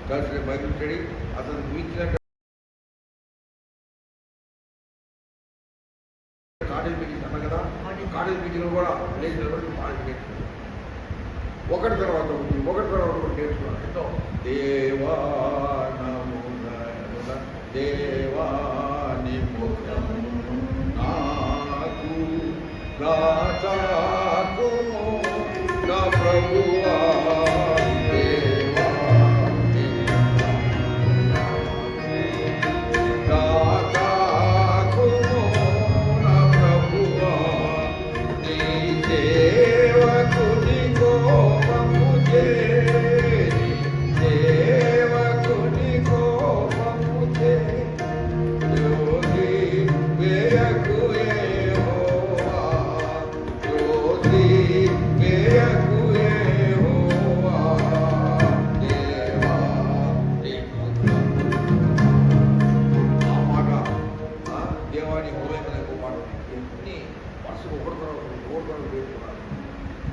కలిసి Bible study అతను weekly college meeting అన్నా కదా, కాలేజ్ మీటింగ్లో కూడా లేచి నిలబడి పాటలు నేర్చుకున్నాను. ఒకటి తర్వాత ఒకటి నేర్చుకున్నాను. ఎంతో దేవా దేవాని ముఖము నాకు దాచాకుము నా ప్రభువా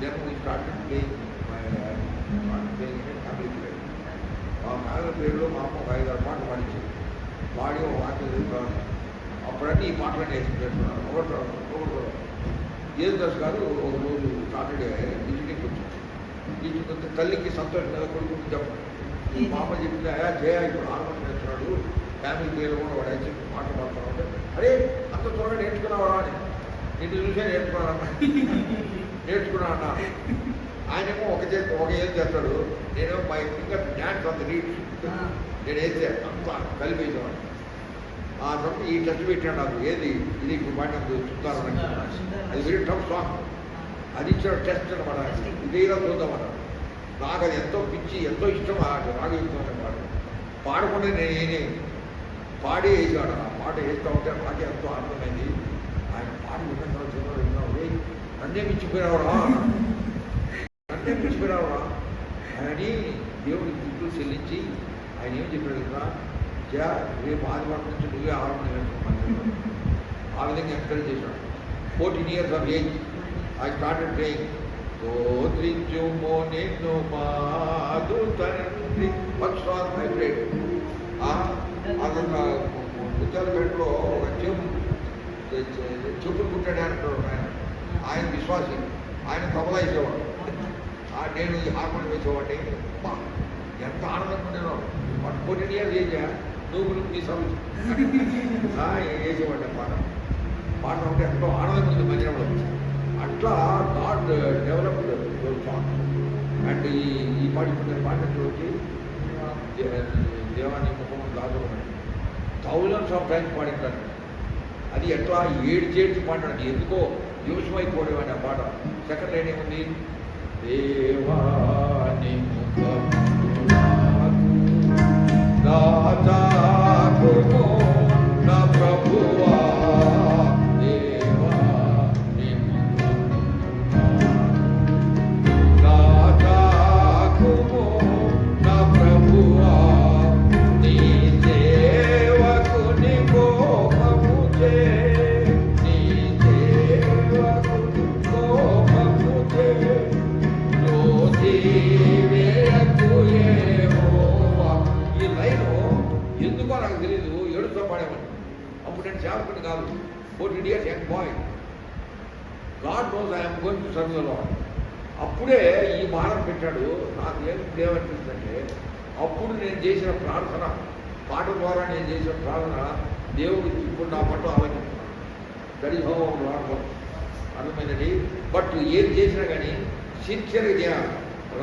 Then we started playing family prayer. ఆ ఫ్యామిలీ ప్రేయర్లో మా అమ్మ 5-6 పాటలు పాడించింది. పాడి ఒక పాట చదువుతాను. అప్పుడన్నీ ఈ పాటలు నేర్చుకున్నాను. ఒకటి యేసుదాస్ గారు ఒక రోజు సాటర్డే విజిటింగ్కి వచ్చారు. విజిటింగ్ వస్తే తల్లికి సంతోషం కదా కొడుకుని చెప్పండి. మా అమ్మ చెప్పింది, అయా జయ ఇప్పుడు హార్మోన్ నేర్చుకున్నాడు, ఫ్యామిలీ ప్రేయర్లో కూడా వాడు యాక్చువల్ పాటలు పాడుతున్నాడు అంటే, అరే అంత త్వరగా నేర్చుకున్నావా అని. నిన్ను చూసే నేర్చుకున్నా అన్న. ఆయనేమో ఒక ఏం చేస్తాడు, నేనేమో my finger dance on the reeds, నేను వేస్తే అంతా కలిపేసేవాడు. ఆ తర్వాత ఈ టెస్ట్ పెట్టాడు నాకు, ఏది ఇది ఇప్పుడు పాడినప్పుడు చూస్తారు, అది వెరీ టఫ్ సాంగ్, అది ఇచ్చిన టెస్ట్ అనమాట. ఇదేలా చూద్దామన్నా. నాకు అది ఎంతో పిచ్చి, ఎంతో ఇష్టం. రాగయుక్తం పాడకుండా నేనే పాడి వేసాడు. ఆ పాట వేస్తూ ఉంటే నాకే ఎంతో ఆనందమైంది. ఆయన పాడి విన్న తర్వాత నన్నే మించిపోయినావురా అని దేవుడికి గుర్తు చెల్లించి ఆయన ఏం చెప్పాడు కదా, జా రేపు ఆదివారం నుంచి నువ్వే ఆరంభం నేర్చుకోమని ఆ విధంగా ఎంకరేజ్ చేశాడు. 14 years of age I started praying. స్తోత్రించుమో నిన్ను మాదు తండ్రి. First song my prayer. అదొక ముత్యాలపేటలో ఒక చెప్పులు కుట్టాడు అంటాడు ఆయన విశ్వాసి. ఆయన తబలా వేసేవాడు, నేను ఈ హార్మోని వేసేవాడిని. ఎంత ఆనందంగా ఉండేవాడు. 14 years ఏం చేయాలి నువ్వు తీసుకోవచ్చు వేసేవాడిని. పాట ఉంటే ఎంతో ఆనందంగా ఉంది మందిరంలో. అట్లా గాడ్ డెవలప్డ్ సాంగ్. అండ్ ఈ పాట ఇప్పుడు పాడినటువంటి దేవాన్ని ముఖం దాచుకోమని థౌజండ్స్ ఆఫ్ టైమ్స్ పాడింటాను. అది ఎట్లా ఏడ్చేడ్చి పాడాడు, ఎందుకో యోషమైపోయేవాడి ఆ పాట. సెకండ్ లైన్ ఏముంది, దేవాని దాచాకుము నా ప్రభువా సేవకుడు కాదు. 14 years young boy. God knows I am going to serve the lord. అప్పుడే ఈ భారం పెట్టాడు. నాకు ఏమనిపిస్తుందంటే, అప్పుడు నేను చేసిన ప్రార్థన, పాట ద్వారా నేను చేసిన ప్రార్థన దేవుడు ఇప్పుడు నా పట్ల ఆలోచిస్తున్నాను. That is how lord works. అర్థమైనది. బట్ ఏది చేసినా కానీ సిన్సియర్గా చేయాలి.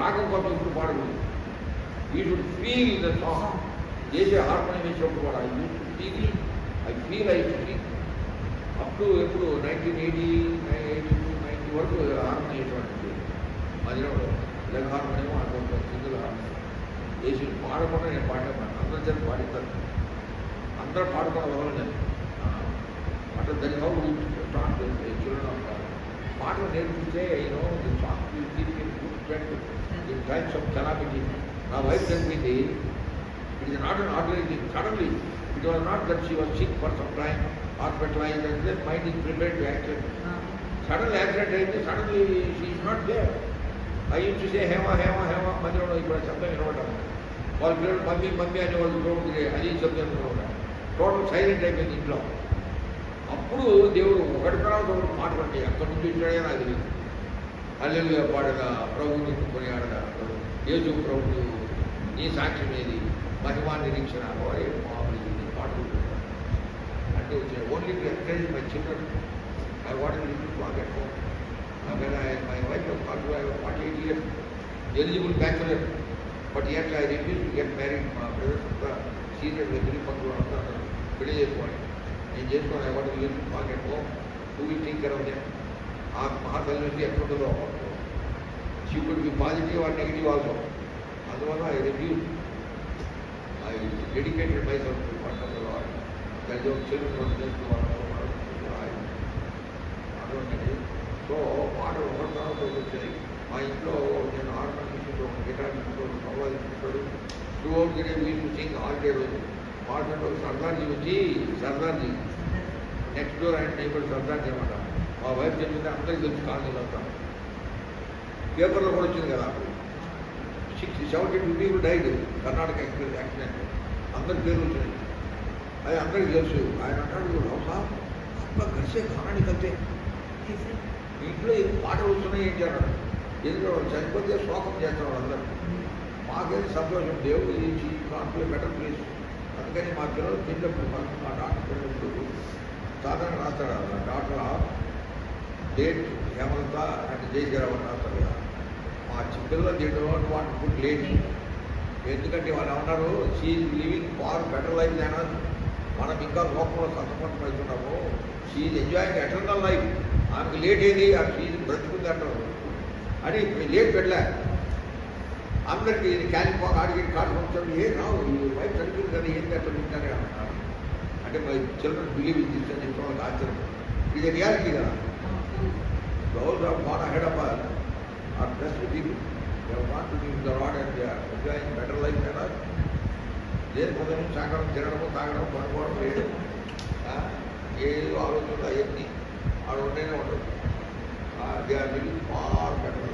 రాగం కోసం ఇప్పుడు పాడకూడదు. You should feel the song. చేసే హార్మోనియం వేసినప్పుడు కూడా ఐ ఫీల్ అప్ టు ఎప్పుడు 1980, 1982, 90 వరకు హార్మోనియం వేసేవాడికి మధ్యలో. లెగ్ హార్మోనియం అనుకుంటా, సింగిల్ హార్మోనియం వేసి పాడకుండా నేను పాడాను. అందరి చేత పాడిస్తాను, అందరూ పాడుకోవడం వదలలేదు. అంటే దాని చిల్డ్రన్ పాటలు నేర్పిస్తే you know song in times of calamity. నా వైఫ్ చనిపోయింది. It is not an ordinary thing. Suddenly it was not that she was sick for some time, hospitalize అంటే mind is prepared to accident. Suddenly accident అయితే suddenly she is not there. I use to say Hema Hema Hema మధ్యలో ఇప్పుడు శబ్దం వినబడ్డాను. వాళ్ళ పిల్లలు mummy mummy అనే వాళ్ళు చూడండి అది చెప్తున్నారు. టోటల్ సైలెంట్ అయిపోయింది ఇంట్లో. అప్పుడు దేవుడు ఒకటి తర్వాత ఒకటి మాట పట్టి ఎక్కడి నుంచి వచ్చాడే నాకు తెలియదు. హల్లెలూయా పాడగా ప్రభువుని కొనియాడగా యేసు ప్రభువు నీ సాక్ష్యం ఏది మహిమా నిరీక్షణ మామూలు పాటలు అంటే వచ్చిన only to encourage my children. I want to live బాగా at home. My wife 48 years eligible bachelor, but at I refuse to get married. మా బ్రదర్స్ అంతా సీనియర్ దగ్గర పక్కన అంతా పెళ్లి చేసుకోవాలి. నేను చేసుకోవాలి. ఐ వాంట్ టు లివ్ బాగా at home. To will take care of them. ఆ మహాతల్లి నుంచి ఎక్కడుంటుందో she could be positive or negative also. అందువల్ల I refuse, I dedicated my self to work of the lord. That your children చేసుకోవాలి అటువంటి. So పాటలు ఒకటి తర్వాత వచ్చాయి. మా ఇంట్లో నేను ఆర్డర్ తీసుకుంటూ ఒక గిటార్ తీసుకుంటాడు, తబలా తీసుకుంటాడు. టూ అవుట్ గిటే we to sing all day రోజు. పాటలు సర్దార్జీ వచ్చి Sardarji next door and neighbour Sardarji అనమాట. మా వైఫ్ చెప్పింది అందరికీ తెలుసు కాలనీలో అంతా. పేపర్లో కూడా వచ్చింది కదా అప్పుడు. 60-70 people died Karnataka express accident. అందరి పేర్లు వచ్చినాయి. అది అందరికీ తెలుసు. ఆయన అంటాడు అవునా అబ్బా కలిసే కహాని కలిసే ఇంట్లో ఏం పాటలు వస్తున్నాయి ఏంటి అన్నాడు. ఎందుకంటే వాళ్ళు చనిపోతే శోకం చేస్తున్నారు అందరూ. మాకేది సంతోషం, దేవుడు ఇచ్చి కాన్పులో బెటర్ ప్లేస్. అందుకని మా పిల్లలు తిన్నప్పుడు మా డాక్టర్ పిల్లలు సాధారణ రాస్తాడు అన్న డాక్టర్ డేట్ హేమంత అంటే జయశ్రీరావు అని రాస్తారు కదా. మా చిన్నలో don't want to put late. ఎందుకంటే వాళ్ళు ఏమన్నారు she's living far better life than us. మనం ఇంకా లోకంలో సంతపంతం అవుతున్నాము. She's enjoying eternal life. ఆమెకు లేట్ ఏది ఆ షీఈ్ బ్రతుకుంది అంటారు అని లేట్ పెట్టలే. అందరికీ క్యాలిఫాక్ ఆడికి కార్డు పంపుతాడు. ఏ రావు వైఫ్ చనిపోయింది కదా ఏంటి అట్లా తింటారే అంటున్నారు. అంటే my children believe in this అని చెప్పి వాళ్ళకి ఆశ్చర్యం. ఇది రియాలిటీ కదా. Those who have gone ahead of us are blessed people. They have gone to live the Lord and they are enjoying better life than us. దేని పొద్దున సాగడం తినడము తాగడం పడుకోవడం లేదు. ఏదో ఆలోచనలు అవన్నీ ఆడ ఉండేనే ఉండదు. They are living far better